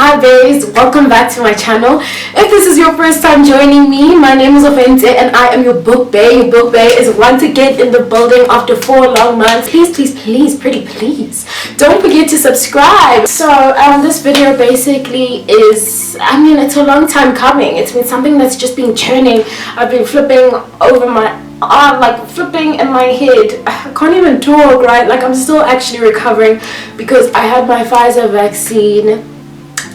Hi babes, welcome back to my channel. If this is your first time joining me, my name is Wendy and I am your book bae. Your book bae is once again in the building after 4 long months. Please, pretty please, don't forget to subscribe. So this video basically is, it's a long time coming. It's been something that's just been churning. I've been flipping over my arm, like flipping in my head. I can't even talk, right? Like I'm still actually recovering because I had my Pfizer vaccine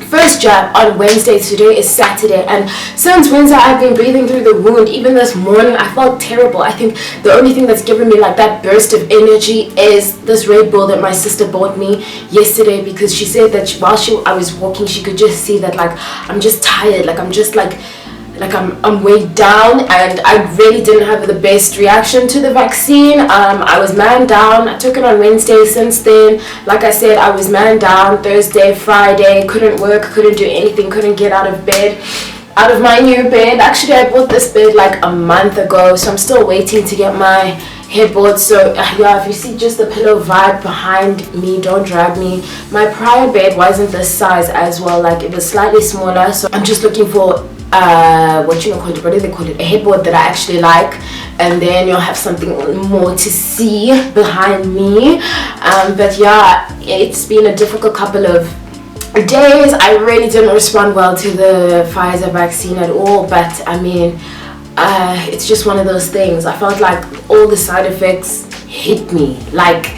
first jab on Wednesday. Today is Saturday, and since Wednesday I've been breathing through the wound. Even this morning I felt terrible. I think the only thing that's given me like that burst of energy is this Red Bull that my sister bought me yesterday, because she said that while I was walking, she could just see that like I'm just tired, like I'm just like I'm weighed down, and I really didn't have the best reaction to the vaccine. I was man down. I took it on Wednesday. Since then, like I said, I was man down. Thursday, Friday, couldn't work, couldn't do anything, couldn't get out of bed, out of my new bed. Actually, I bought this bed like a month ago, so I'm still waiting to get my headboard. So yeah, if you see just the pillow vibe behind me, don't drag me. My prior bed wasn't this size as well, like it was slightly smaller, so I'm just looking for what do they call it, a headboard that I actually like, and then you'll have something more to see behind me. But yeah, it's been a difficult couple of days. I really didn't respond well to the Pfizer vaccine at all, but it's just one of those things. I felt like all the side effects hit me. Like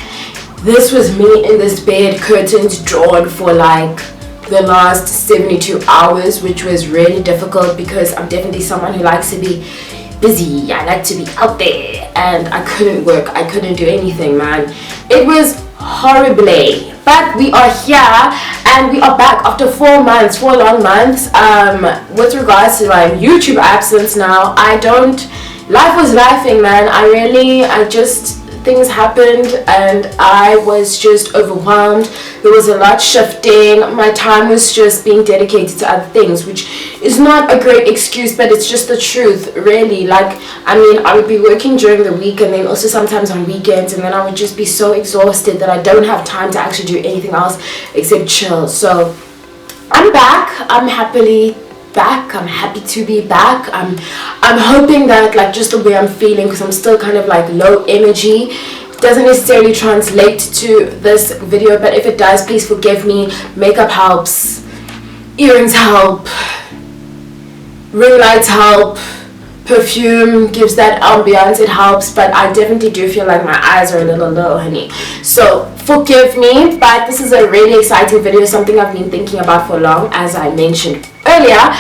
this was me in this bed, curtains drawn for like the last 72 hours, which was really difficult because I'm definitely someone who likes to be busy. I like to be out there, and I couldn't work. I couldn't do anything, man. It was horribly, but we are here and we are back after 4 months, 4 long months. With regards to my YouTube absence now, life was lifing, man. Things happened and I was just overwhelmed. There was a lot shifting. My time was just being dedicated to other things, which is not a great excuse, but it's just the truth, really. Like, I would be working during the week and then also sometimes on weekends, and then I would just be so exhausted that I don't have time to actually do anything else except chill. So I'm back. I'm happily back. I'm happy to be back. I'm hoping that like just the way I'm feeling, because I'm still kind of like low energy, doesn't necessarily translate to this video, but if it does, please forgive me. Makeup helps, earrings help, ring lights help, perfume gives that ambiance, it helps, but I definitely do feel like my eyes are a little low, honey, so forgive me. But this is a really exciting video, something I've been thinking about for long, as I mentioned earlier.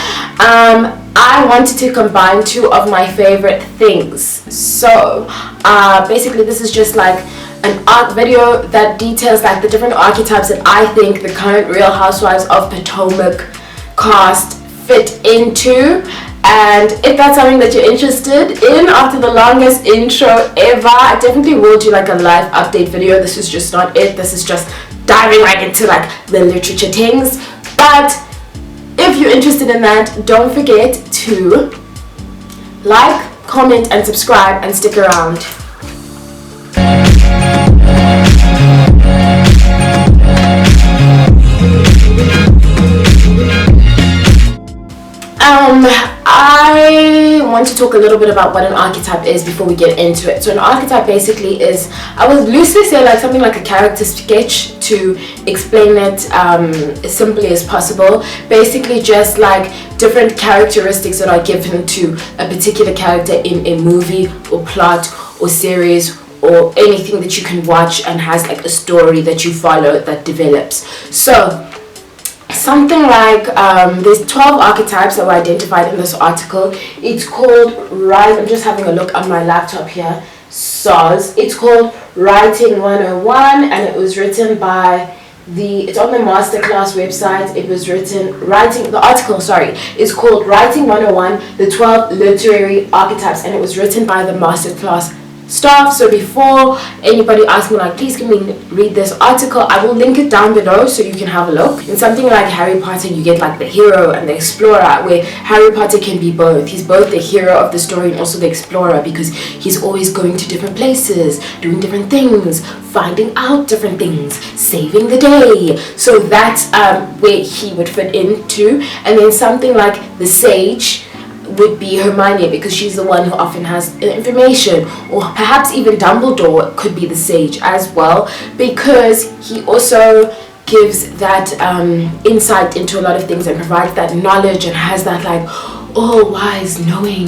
I wanted to combine 2 of my favorite things. So basically this is just like an art video that details like the different archetypes that I think the current Real Housewives of Potomac cast fit into. And if that's something that you're interested in, after the longest intro ever, I definitely will do like a live update video. This is just not it. This is just diving right into like the literature things. But if you're interested in that, don't forget to like, comment, and subscribe, and stick around. I want to talk a little bit about what an archetype is before we get into it. So an archetype basically is, I would loosely say like something like a character sketch to explain it as simply as possible. Basically just like different characteristics that are given to a particular character in a movie or plot or series or anything that you can watch and has like a story that you follow that develops. So something like there's 12 archetypes that were identified in this article. It's called I'm just having a look on my laptop here. It's called Writing 101, and it was written by it's on the masterclass website. It was written, the article is called Writing 101, the 12 literary archetypes, and it was written by the masterclass stuff. So before anybody asks me like, please can we read this article, I will link it down below so you can have a look. In something like Harry Potter, you get like the hero and the explorer, where Harry Potter can be both. He's both the hero of the story and also the explorer, because he's always going to different places, doing different things, finding out different things, saving the day. So that's where he would fit into. And then something like the sage would be Hermione, because she's the one who often has information, or perhaps even Dumbledore could be the sage as well, because he also gives that insight into a lot of things and provides that knowledge and has that like all wise knowing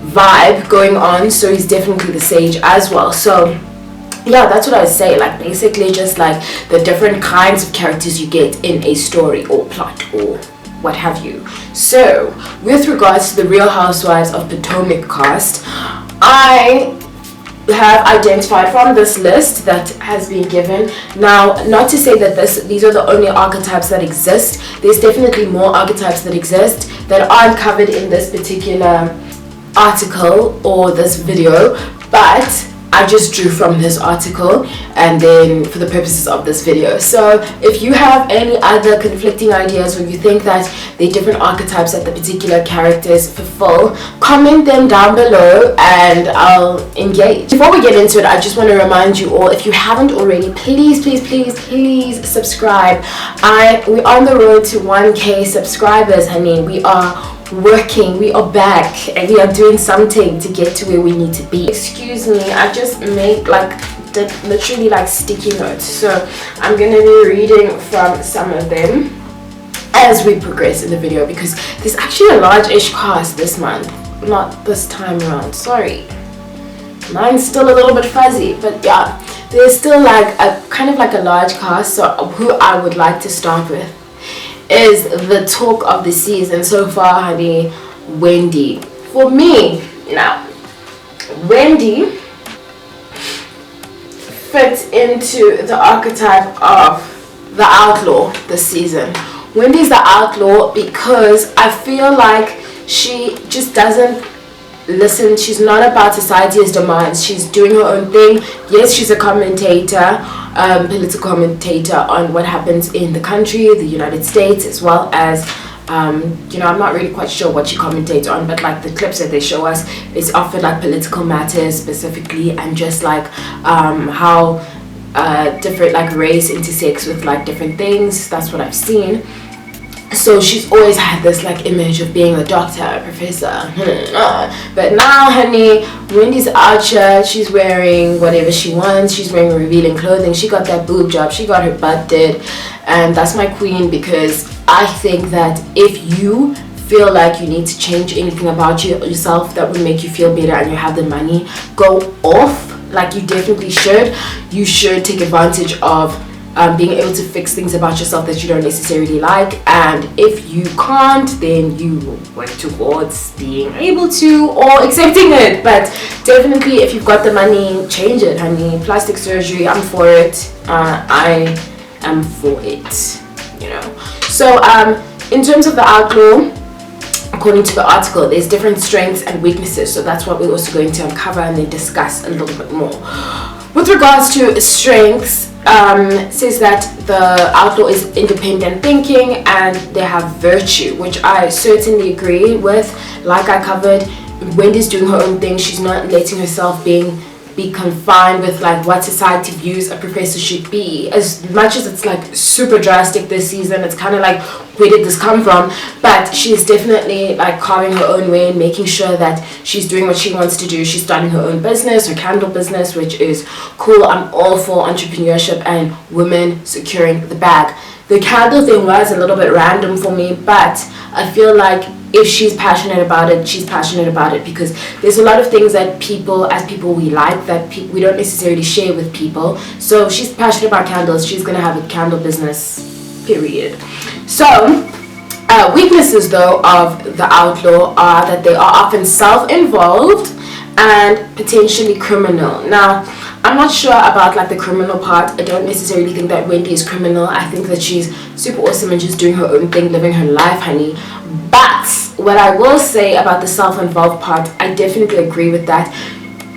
vibe going on. So he's definitely the sage as well. So yeah, that's what I would say, like basically just like the different kinds of characters you get in a story or plot or what have you. So with regards to the Real Housewives of Potomac cast, I have identified from this list that has been given. Now, not to say that these are the only archetypes that exist. There's definitely more archetypes that exist that aren't covered in this particular article or this video, but I just drew from this article and then for the purposes of this video. So if you have any other conflicting ideas, or you think that there are different archetypes that the particular characters fulfill, comment them down below and I'll engage. Before we get into it, I just want to remind you all, if you haven't already, please subscribe. We're on the road to 1K subscribers, honey. We are working, we are back, and we are doing something to get to where we need to be. Excuse me, I just made like literally like sticky notes, so I'm gonna be reading from some of them as we progress in the video, because there's actually a large-ish cast this month, not this time around, sorry, mine's still a little bit fuzzy, but yeah, there's still like a kind of like a large cast. So who I would like to start with is the talk of the season so far, honey, Wendy. For me, now, Wendy fits into the archetype of the outlaw this season. Wendy's the outlaw because I feel like she just doesn't listen. She's not about society's demands. She's doing her own thing. Yes, she's a commentator, political commentator on what happens in the country, the United States, as well as you know, I'm not really quite sure what she commentates on, but like the clips that they show us, it's often like political matters specifically, and just like how different like race intersects with like different things. That's what I've seen. So she's always had this like image of being a doctor, a professor, but now, honey, Wendy's out here. She's wearing whatever she wants. She's wearing revealing clothing. She got that boob job. She got her butt did, and that's my queen, because I think that if you feel like you need to change anything about yourself that would make you feel better, and you have the money, go off. Like you definitely should. You should take advantage of being able to fix things about yourself that you don't necessarily like, and if you can't, then you work towards being able to, or accepting it. But definitely, if you've got the money, change it, honey. Plastic surgery, I'm for it. I am for it, you know. So in terms of the outlaw, according to the article, there's different strengths and weaknesses, so that's what we're also going to uncover and then discuss a little bit more. With regards to strengths, says that the outlaw is independent thinking and they have virtue, which I certainly agree with. Like I covered, Wendy's doing her own thing. She's not letting herself be confined with like what society views a professor should be. As much as it's like super drastic this season, it's kind of like, where did this come from? But she's definitely like carving her own way and making sure that she's doing what she wants to do. She's starting her own business, her candle business, which is cool. I'm all for entrepreneurship and women securing the bag. The candle thing was a little bit random for me, but I feel like if she's passionate about it, she's passionate about it, because there's a lot of things that as people we like that we don't necessarily share with people. So she's passionate about candles. She's gonna have a candle business, period. So weaknesses though of the outlaw are that they are often self-involved and potentially criminal. Now, I'm not sure about like the criminal part. I don't necessarily think that Wendy is criminal. I think that she's super awesome and just doing her own thing, living her life, honey. But what I will say about the self-involved part, I definitely agree with that.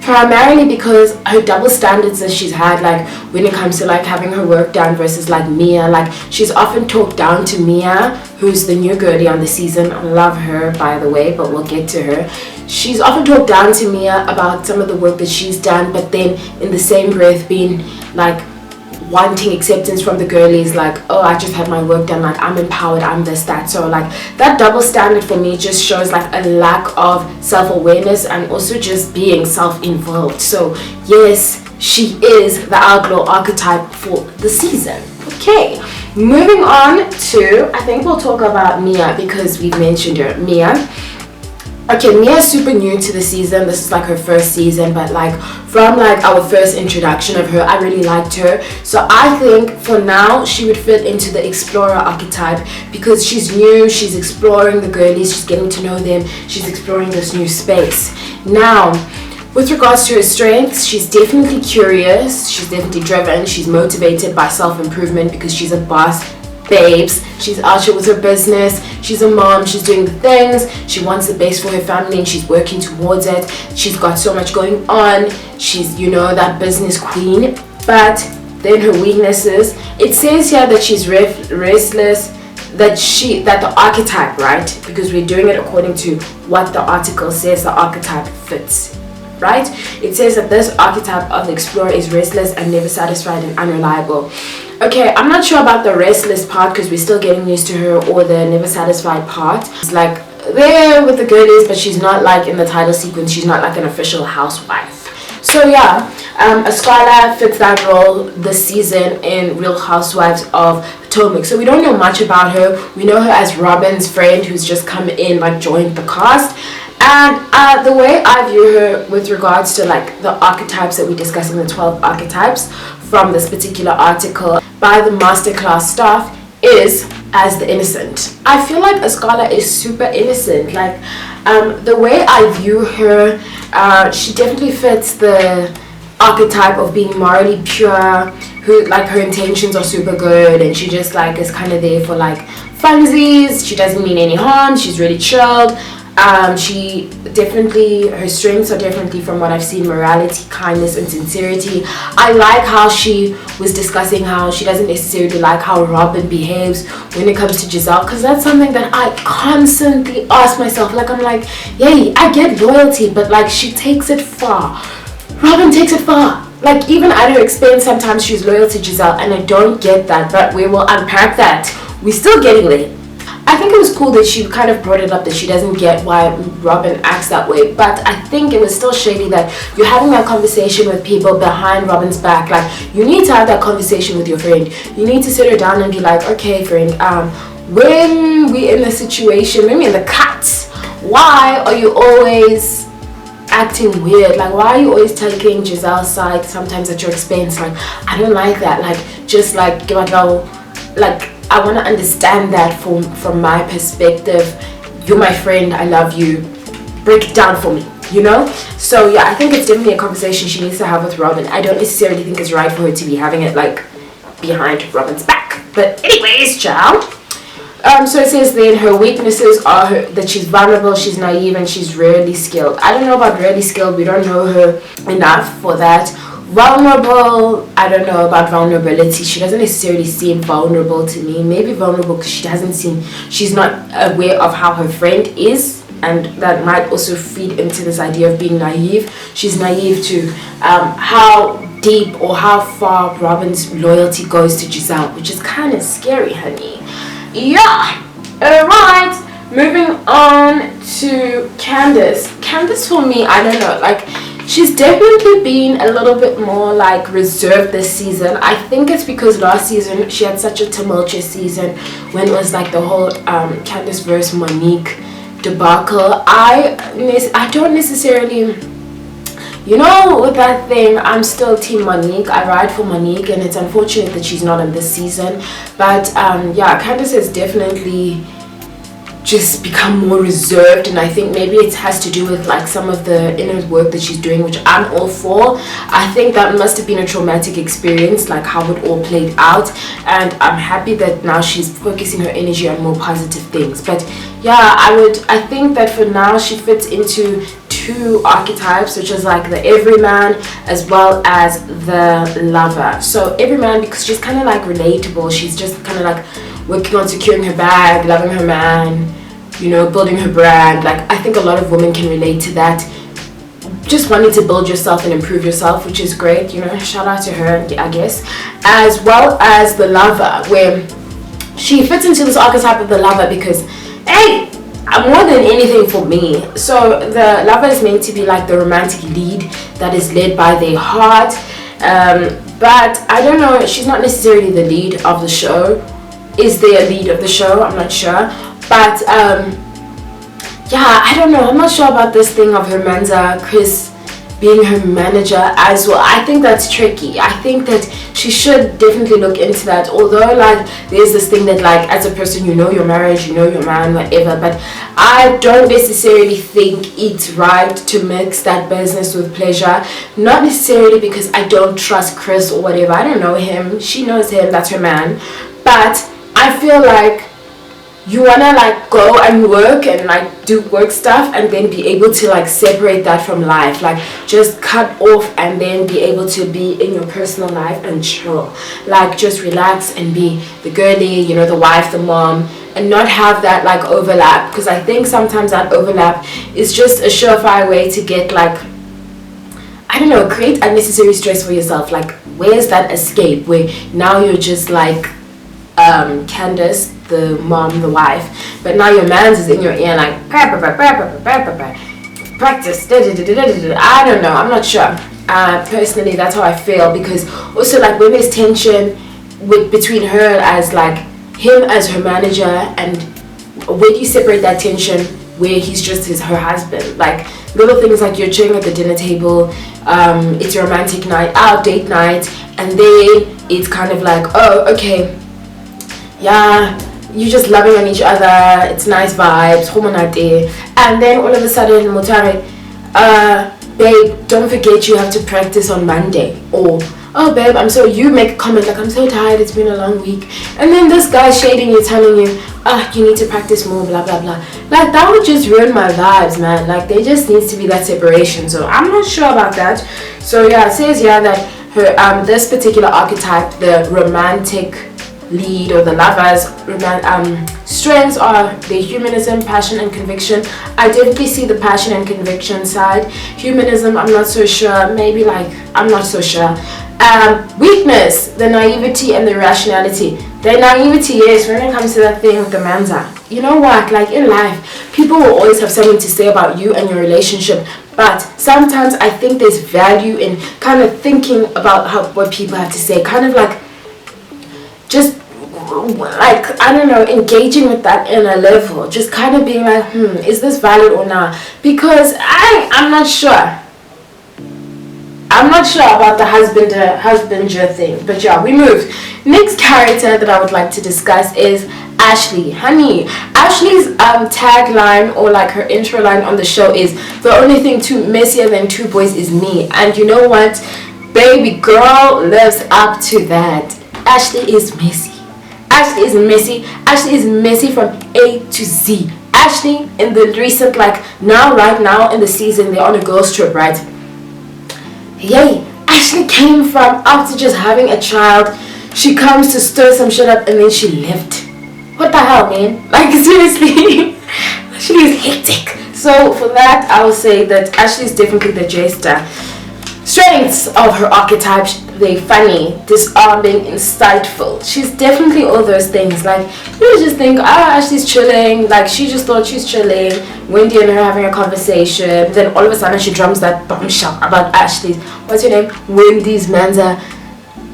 primarily because her double standards that she's had, like when it comes to like having her work done versus like Mia. Like she's often talked down to Mia, who's the new girlie on the season. I love her, by the way, but we'll get to her. She's often talked down to Mia about some of the work that she's done, but then in the same breath being like wanting acceptance from the girlies, like, oh, I just had my work done, like I'm empowered, I'm this, that. So like that double standard for me just shows like a lack of self-awareness and also just being self-involved. So yes, she is the outlaw archetype for the season. Okay, moving on to, I think we'll talk about Mia because we've mentioned her. Mia. Okay, Mia's super new to the season. This is like her first season, but like from like our first introduction of her, I really liked her. So I think for now she would fit into the explorer archetype because she's new, she's exploring the girlies, she's getting to know them, she's exploring this new space. Now, with regards to her strengths, she's definitely curious, she's definitely driven, she's motivated by self-improvement because she's a boss babes. She's out here with her business, she's a mom, she's doing the things, she wants the best for her family and she's working towards it. She's got so much going on, she's, you know, that business queen. But then her weaknesses, it says here that she's restless, that the archetype, right, because we're doing it according to what the article says the archetype fits, right? It says that this archetype of the explorer is restless and never satisfied and unreliable. Okay, I'm not sure about the restless part because we're still getting used to her, or the never satisfied part. It's like there with the girlies, but she's not like in the title sequence, she's not like an official housewife. So yeah, Ascala fits that role this season in Real Housewives of Potomac. So we don't know much about her. We know her as Robin's friend who's just come in, like joined the cast. And the way I view her with regards to like the archetypes that we're discussing, the 12 archetypes from this particular article by the masterclass staff, is as the innocent. I feel like Ascala is super innocent. Like the way I view her, she definitely fits the archetype of being morally pure, who like her intentions are super good and she just like is kind of there for like funsies. She doesn't mean any harm, she's really chilled. She definitely, her strengths are definitely, from what I've seen, morality, kindness and sincerity. I like how she was discussing how she doesn't necessarily like how Robin behaves when it comes to Giselle, because that's something that I constantly ask myself. Like I'm like, yay, I get loyalty, but like she takes it far. Robin takes it far. Like even at her expense sometimes she's loyal to Giselle, and I don't get that, but we will unpack that. We're still getting there. I think it was cool that she kind of brought it up that she doesn't get why Robin acts that way, but I think it was still shady that you're having that conversation with people behind Robin's back. Like you need to have that conversation with your friend. You need to sit her down and be like, okay friend, when we're in a situation, when we're in the cuts, why are you always acting weird? Like why are you always taking Giselle's side sometimes at your expense? Like I don't like that. Like just like give a go, like I want to understand that from my perspective. You're my friend, I love you, break it down for me, you know? So yeah, I think it's definitely a conversation she needs to have with Robin. I don't necessarily think it's right for her to be having it like behind Robin's back, but anyways, child. So it says then her weaknesses are that she's vulnerable, she's naive, and she's rarely skilled. I don't know about rarely skilled, we don't know her enough for that. Vulnerable, I don't know about vulnerability. She doesn't necessarily seem vulnerable to me. Maybe vulnerable because she's not aware of how her friend is, and that might also feed into this idea of being naive. She's naive to how deep or how far Robin's loyalty goes to Giselle, which is kind of scary, honey. Yeah, alright, moving on to Candace. Candace for me, I don't know, like she's definitely been a little bit more like reserved this season. I think it's because last season she had such a tumultuous season when it was like the whole Candace versus Monique debacle. I don't necessarily, you know, with that thing, I'm still team Monique. I ride for Monique, and it's unfortunate that she's not in this season. But yeah, Candace has definitely just become more reserved, and I think maybe it has to do with like some of the inner work that she's doing, which I'm all for. I think that must have been a traumatic experience, like how it all played out, and I'm happy that now she's focusing her energy on more positive things. But yeah, I think that for now she fits into two archetypes, which is like the everyman as well as the lover. So everyman, because she's kind of like relatable, she's just kind of like working on securing her bag, loving her man, you know, building her brand. Like I think a lot of women can relate to that, just wanting to build yourself and improve yourself, which is great, you know, shout out to her, I guess. As well as the lover, where she fits into this archetype of the lover because, hey, more than anything for me, so the lover is meant to be like the romantic lead that is led by their heart, but I don't know, she's not necessarily the lead of the show. Is there a lead of the show? I'm not sure, but yeah, I don't know, I'm not sure about this thing of her Manza Chris being her manager as well. I think that's tricky. I think that she should definitely look into that, although like there's this thing that like as a person, you know your marriage, you know your man, whatever, but I don't necessarily think it's right to mix that business with pleasure. Not necessarily because I don't trust Chris or whatever, I don't know him, she knows him, that's her man, but I feel like you wanna like go and work and like do work stuff and then be able to like separate that from life, like just cut off and then be able to be in your personal life and chill, like just relax and be the girly, you know, the wife, the mom, and not have that like overlap, because I think sometimes that overlap is just a surefire way to get like, I don't know, create unnecessary stress for yourself. Like where's that escape where now you're just like Candace, the mom, the wife, but now your man's is in your ear like practice. I don't know, I'm not sure. Personally, that's how I feel, because also like when there's tension between her as like him as her manager, and where do you separate that tension where he's just her husband? Like little things like you're chilling at the dinner table, it's a romantic night out, date night, and then it's kind of like, oh okay, yeah, you're just loving on each other, it's nice vibes, homonate, and then all of a sudden Mutare, babe, don't forget you have to practice on Monday, or oh babe, you make a comment like I'm so tired, it's been a long week, and then this guy shading you, telling you, you need to practice more, blah blah blah. Like that would just ruin my vibes, man. Like there just needs to be that separation, so I'm not sure about that. So yeah, it says here that her this particular archetype, the romantic lead or the lover's strengths are the humanism, passion and conviction. I definitely see the passion and conviction side. Humanism, I'm not so sure, maybe like, I'm not so sure. Weakness, the naivety and the rationality. The naivety, yes, when it comes to that thing with the manza, you know what, like in life people will always have something to say about you and your relationship, but sometimes I think there's value in kind of thinking about what people have to say, kind of like just like, I don't know, engaging with that in a level, just kind of being like, is this valid or not? Because I'm not sure about the husbander thing. But yeah, we move. Next character that I would like to discuss is Ashley. Honey, Ashley's tagline, or like her intro line on the show, is the only thing too messier than two boys is me. And you know what, baby girl lives up to that. Ashley is messy. Ashley is messy. Ashley is messy from A to Z. Ashley, in the recent, like right now in the season, they're on a girls trip, right? Yay! Ashley came from, after just having a child, she comes to stir some shit up and then she left. What the hell, man? Like seriously, Ashley is hectic. So for that, I will say that Ashley is definitely the jester. Strengths of her archetype: they're funny, disarming, insightful. She's definitely all those things. Like you just think, Ashley's chilling, like she just thought she's chilling, Wendy and her having a conversation, then all of a sudden she drums that bombshell about Ashley's, what's her name, Wendy's manza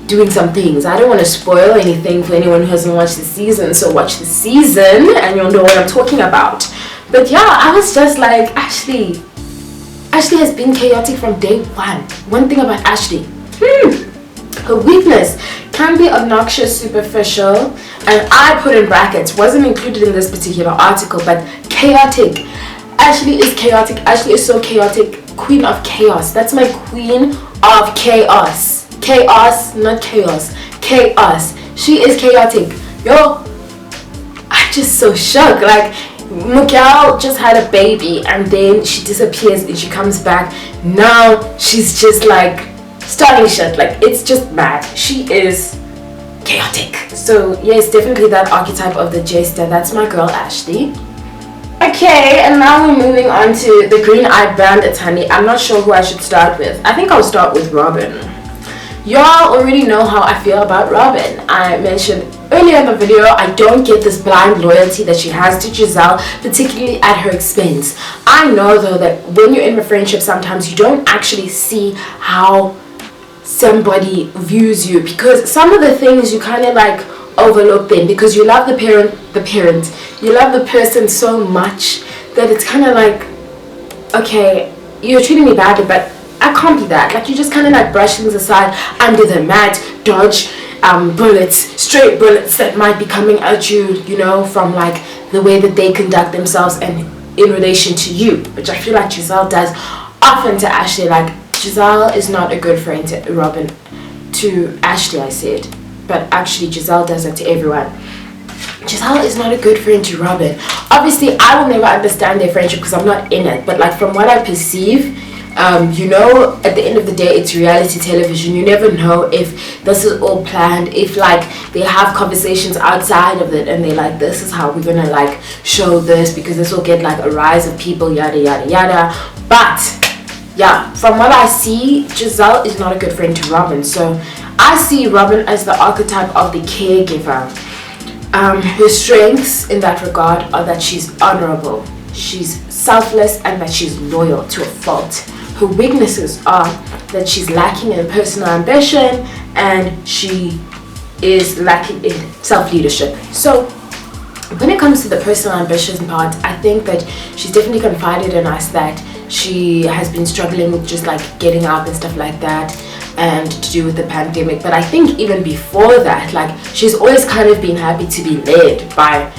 doing some things. I don't want to spoil anything for anyone who hasn't watched the season, so watch the season and you'll know what I'm talking about. But yeah, I was just like, Ashley has been chaotic from day one. One thing about Ashley, her weakness can be obnoxious, superficial, and I put in brackets, wasn't included in this particular article, but chaotic. Ashley is chaotic. Ashley is so chaotic. Queen of chaos. That's my queen of chaos. Chaos, not chaos. Chaos. She is chaotic. Yo, I'm just so shocked. Like, Miguel just had a baby and then she disappears and she comes back. Now she's just like starting shit. Like, it's just mad. She is chaotic. So yes, definitely that archetype of the jester. That's my girl Ashley. Okay, and now we're moving on to the green-eyed bandits, honey. I'm not sure who I should start with. I think I'll start with Robin. Y'all already know how I feel about Robin. I mentioned earlier in the video, I don't get this blind loyalty that she has to Giselle, particularly at her expense. I know though that when you're in a friendship, sometimes you don't actually see how somebody views you, because some of the things you kind of like overlook them because you love the parent, you love the person so much that it's kind of like, okay, you're treating me badly, but I can't be that. Like, you just kind of like brush things aside under the mat, dodge bullets, straight bullets that might be coming at you, you know, from like the way that they conduct themselves and in relation to you, which I feel like Giselle does often to Ashley. Like, Giselle is not a good friend to Robin, to Ashley I said, but actually Giselle does it to everyone. Giselle is not a good friend to Robin. Obviously, I will never understand their friendship because I'm not in it, but like from what I perceive, you know, at the end of the day, it's reality television. You never know if this is all planned, if like they have conversations outside of it and they're like, this is how we're gonna like show this because this will get like a rise of people, yada yada yada. But yeah, from what I see, Giselle is not a good friend to Robin. So I see Robin as the archetype of the caregiver. Her strengths in that regard are that she's honorable, she's selfless, and that she's loyal to a fault. Her weaknesses are that she's lacking in personal ambition and she is lacking in self-leadership. So when it comes to the personal ambition part, I think that she's definitely confided in us that she has been struggling with just like getting up and stuff like that, and to do with the pandemic. But I think even before that, like, she's always kind of been happy to be led by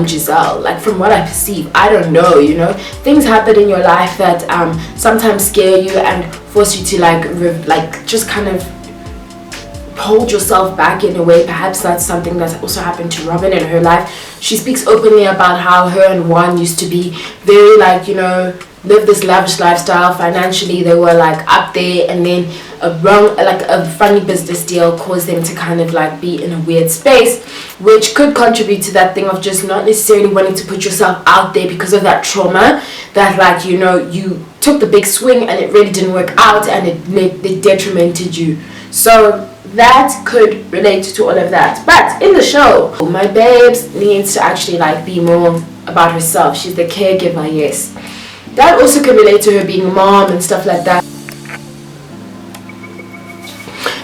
Giselle. Like, from what I perceive, I don't know, you know, things happen in your life that sometimes scare you and force you to like just kind of hold yourself back in a way. Perhaps that's something that's also happened to Robin in her life. She speaks openly about how her and Juan used to be very like, you know, live this lavish lifestyle. Financially they were like up there, and then a funny business deal caused them to kind of like be in a weird space, which could contribute to that thing of just not necessarily wanting to put yourself out there because of that trauma, that like, you know, you took the big swing and it really didn't work out and it detrimented you. So that could relate to all of that. But in the show, my babes needs to actually like be more about herself. She's the caregiver, yes. That also can relate to her being a mom and stuff like that.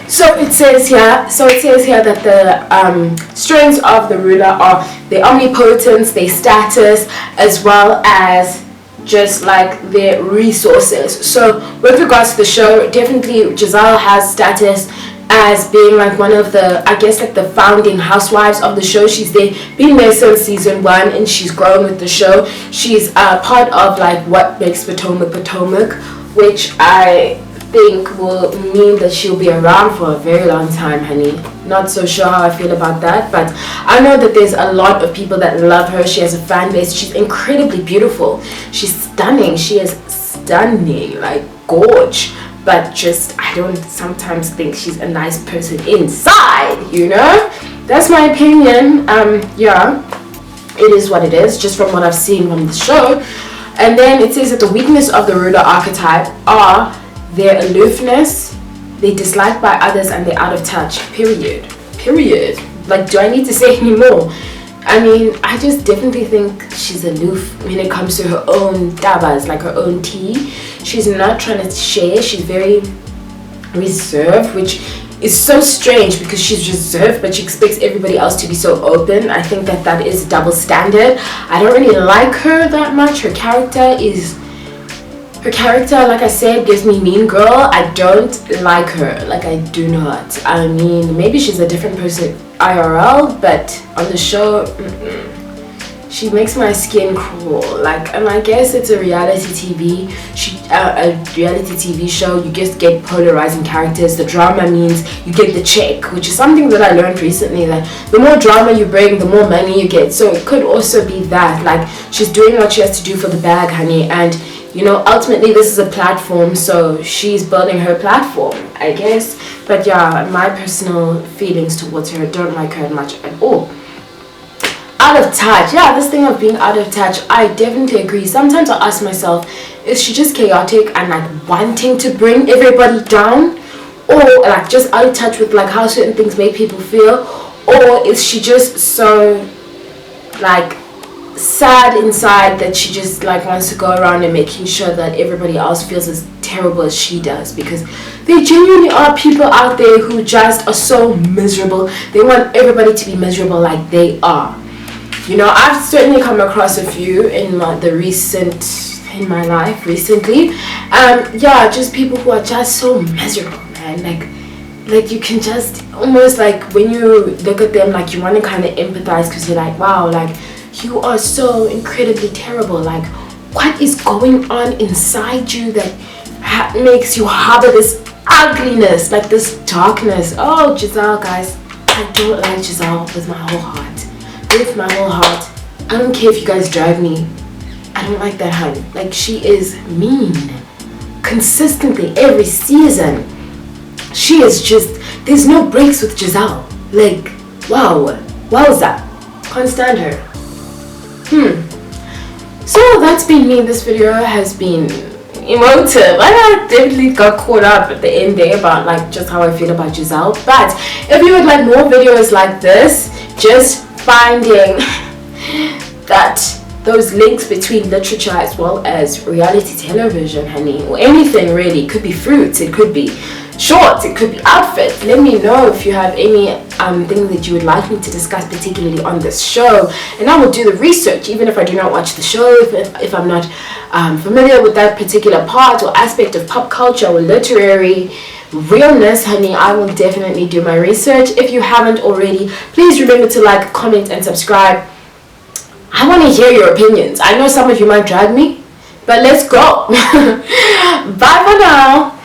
So it says here that the strengths of the ruler are their omnipotence, their status, as well as just like their resources. So with regards to the show, definitely Giselle has status as being like one of the, I guess, like the founding housewives of the show. She's been there since season 1, and she's grown with the show. She's part of like what makes Potomac, which I think will mean that she'll be around for a very long time, honey. Not so sure how I feel about that, but I know that there's a lot of people that love her. She has a fan base. She's incredibly beautiful. She's stunning. She is stunning, like gorge. But just, I don't sometimes think she's a nice person inside, you know? That's my opinion. Yeah, it is what it is, just from what I've seen from the show. And then it says that the weakness of the ruler archetype are their aloofness, they dislike by others, and they're out of touch. Period. Like, do I need to say any more? I mean, I just definitely think she's aloof when it comes to her own tabas, like her own tea. She's not trying to share. She's very reserved, which is so strange because she's reserved but she expects everybody else to be so open. I think that is double standard. I don't really like her that much. Her character, like I said, gives me mean girl. I don't like her. Like, I do not. I mean, maybe she's a different person IRL, but on the show, she makes my skin crawl. Like, and I guess it's a reality TV show. You just get polarizing characters. The drama means you get the check, which is something that I learned recently, that the more drama you bring, the more money you get. So it could also be that, like, she's doing what she has to do for the bag, honey. And you know, ultimately this is a platform, so she's building her platform, I guess. But yeah, my personal feelings towards her, don't like her much at all. Out of touch. Yeah, this thing of being out of touch, I definitely agree. Sometimes I ask myself, is she just chaotic and like wanting to bring everybody down, or like just out of touch with like how certain things make people feel, or is she just so like sad inside that she just like wants to go around and making sure that everybody else feels as terrible as she does? Because there genuinely are people out there who just are so miserable. They want everybody to be miserable like they are. You know, I've certainly come across a few in my life recently. Yeah, just people who are just so miserable, man. Like you can just almost like when you look at them, like you want to kind of empathize, because you're like, wow, like you are so incredibly terrible. Like, what is going on inside you that makes you harbor this ugliness, like this darkness? Oh, Giselle, guys, I don't like Giselle with my whole heart. With my whole heart. I don't care if you guys drag me. I don't like that honey. Like, she is mean. Consistently, every season. She is just, there's no breaks with Giselle. Like, wow. Wowza. Can't stand her. So that's been me. This video has been emotive. I definitely got caught up at the end there about like just how I feel about Giselle. But if you would like more videos like this, just finding that those links between literature as well as reality television, honey, or anything really. It could be fruits, it could be shorts, it could be outfits. Let me know if you have any thing that you would like me to discuss, particularly on this show, and I will do the research, even if I do not watch the show, if I'm not familiar with that particular part or aspect of pop culture or literary realness, honey. I will definitely do my research. If you haven't already, please remember to like, comment, and subscribe. I want to hear your opinions. I know some of you might drag me, but let's go. Bye for now.